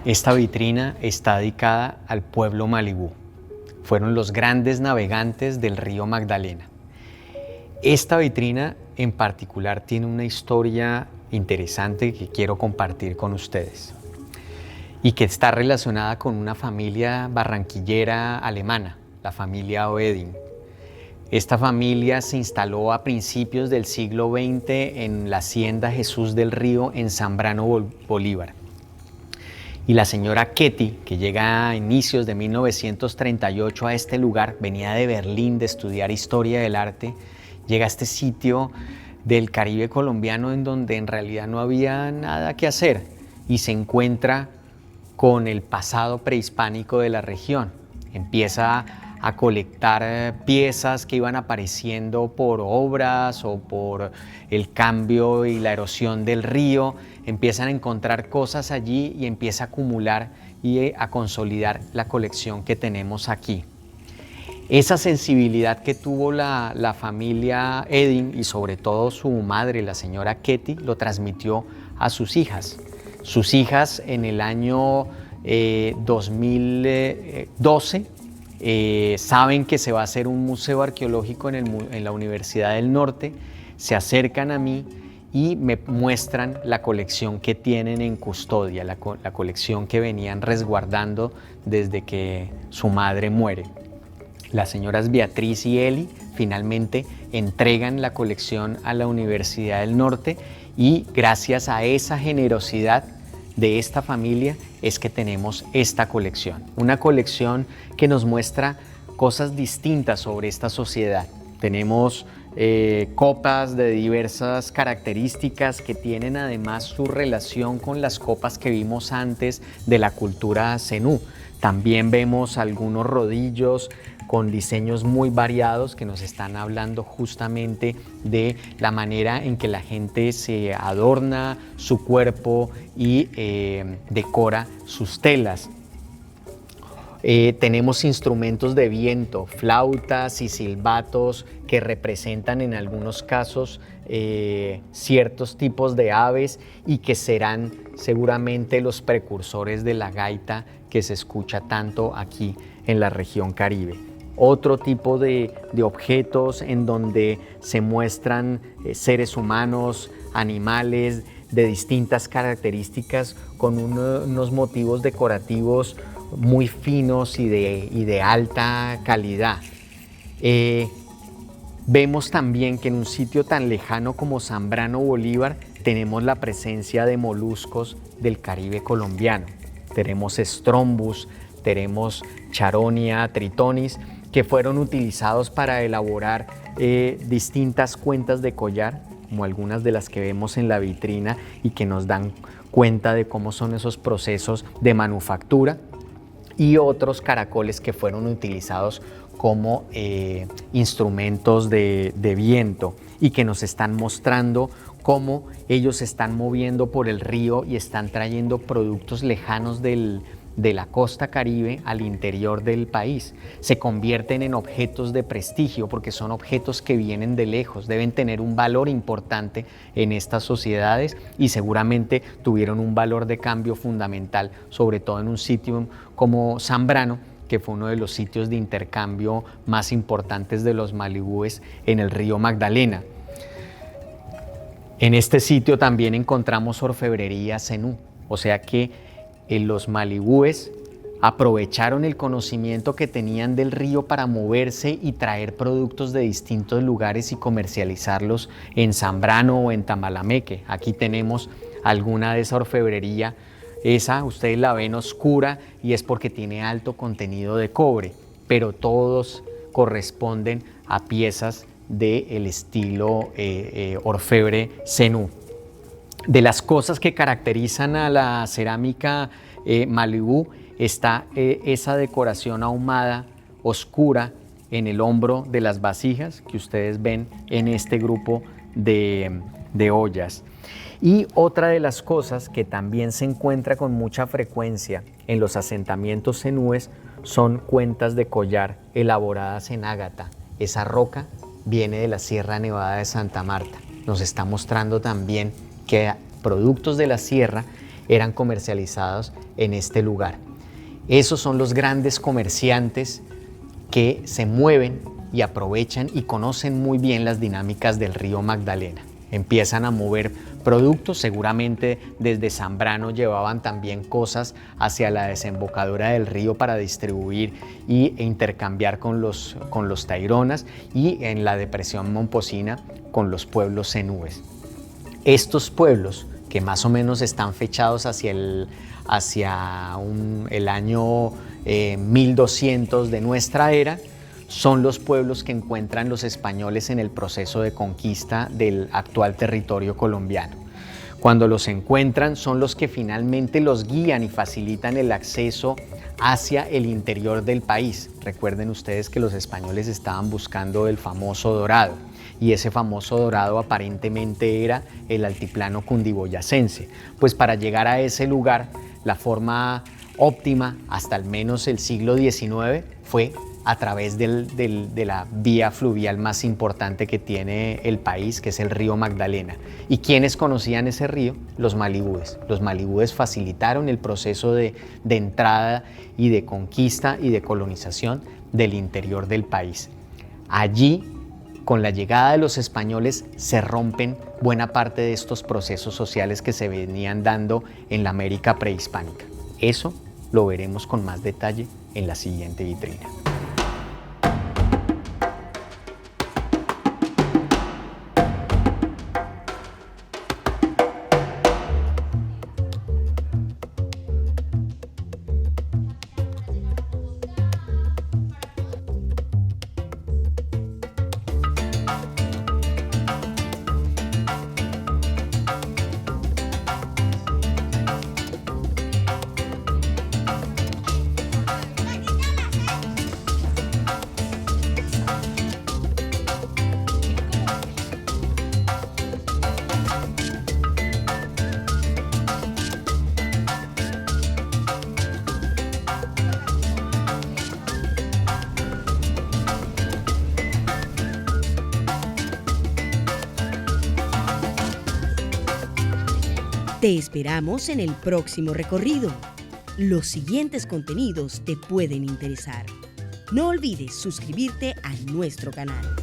Esta vitrina está dedicada al pueblo malibú. Fueron los grandes navegantes del río Magdalena. Esta vitrina en particular tiene una historia interesante que quiero compartir con ustedes y que está relacionada con una familia barranquillera alemana, la familia Oeding. Esta familia se instaló a principios del siglo XX en la hacienda Jesús del Río en Zambrano, Bolívar. Y la señora Ketty, que llega a inicios de 1938 a este lugar, venía de Berlín de estudiar historia del arte, llega a este sitio del Caribe colombiano en donde en realidad no había nada que hacer y se encuentra con el pasado prehispánico de la región. Empieza a colectar piezas que iban apareciendo por obras o por el cambio y la erosión del río. Empiezan a encontrar cosas allí y empieza a acumular y a consolidar la colección que tenemos aquí. Esa sensibilidad que tuvo la familia Eding y sobre todo su madre, la señora Ketty, lo transmitió a sus hijas. Sus hijas en el año 2012 saben que se va a hacer un museo arqueológico en la Universidad del Norte, se acercan a mí y me muestran la colección que tienen en custodia, la colección que venían resguardando desde que su madre muere. Las señoras Beatriz y Eli finalmente entregan la colección a la Universidad del Norte y gracias a esa generosidad de esta familia es que tenemos esta colección. Una colección que nos muestra cosas distintas sobre esta sociedad. Tenemos copas de diversas características que tienen además su relación con las copas que vimos antes de la cultura zenú. También vemos algunos rodillos con diseños muy variados que nos están hablando justamente de la manera en que la gente se adorna su cuerpo y decora sus telas. Tenemos instrumentos de viento, flautas y silbatos que representan en algunos casos ciertos tipos de aves y que serán seguramente los precursores de la gaita que se escucha tanto aquí en la región Caribe. Otro tipo de objetos en donde se muestran seres humanos, animales de distintas características con unos motivos decorativos muy finos y de alta calidad. Vemos también que en un sitio tan lejano como Zambrano, Bolívar, tenemos la presencia de moluscos del Caribe colombiano. Tenemos strombus, tenemos charonia, tritonis, que fueron utilizados para elaborar distintas cuentas de collar, como algunas de las que vemos en la vitrina y que nos dan cuenta de cómo son esos procesos de manufactura, y otros caracoles que fueron utilizados como instrumentos de viento y que nos están mostrando cómo ellos se están moviendo por el río y están trayendo productos lejanos de la costa Caribe al interior del país. Se convierten en objetos de prestigio porque son objetos que vienen de lejos, deben tener un valor importante en estas sociedades y seguramente tuvieron un valor de cambio fundamental, sobre todo en un sitio como Zambrano, que fue uno de los sitios de intercambio más importantes de los malibúes en el río Magdalena. En este sitio también encontramos orfebrería zenú, o sea que los malibúes aprovecharon el conocimiento que tenían del río para moverse y traer productos de distintos lugares y comercializarlos en Zambrano o en Tamalameque. Aquí tenemos alguna de esa orfebrería. Esa ustedes la ven oscura y es porque tiene alto contenido de cobre, pero todos corresponden a piezas del estilo orfebre zenú. De las cosas que caracterizan a la cerámica malibú está esa decoración ahumada oscura en el hombro de las vasijas que ustedes ven en este grupo de ollas. Y otra de las cosas que también se encuentra con mucha frecuencia en los asentamientos zenúes son cuentas de collar elaboradas en ágata. Esa roca viene de la Sierra Nevada de Santa Marta. Nos está mostrando también que productos de la sierra eran comercializados en este lugar. Esos son los grandes comerciantes que se mueven y aprovechan y conocen muy bien las dinámicas del río Magdalena. Empiezan a mover productos, seguramente desde Zambrano llevaban también cosas hacia la desembocadura del río para distribuir e intercambiar con los taironas, y en la depresión momposina con los pueblos zenúes. Estos pueblos, que más o menos están fechados hacia el año 1200 de nuestra era, son los pueblos que encuentran los españoles en el proceso de conquista del actual territorio colombiano. Cuando los encuentran, son los que finalmente los guían y facilitan el acceso hacia el interior del país. Recuerden ustedes que los españoles estaban buscando el famoso dorado, y ese famoso dorado aparentemente era el altiplano cundiboyacense. Pues para llegar a ese lugar, la forma óptima hasta al menos el siglo XIX fue a través de la vía fluvial más importante que tiene el país, que es el río Magdalena. ¿Y quiénes conocían ese río? Los malibúes. Los malibúes facilitaron el proceso de entrada y de conquista y de colonización del interior del país. Allí, con la llegada de los españoles, se rompen buena parte de estos procesos sociales que se venían dando en la América prehispánica. Eso lo veremos con más detalle en la siguiente vitrina. Te esperamos en el próximo recorrido. Los siguientes contenidos te pueden interesar. No olvides suscribirte a nuestro canal.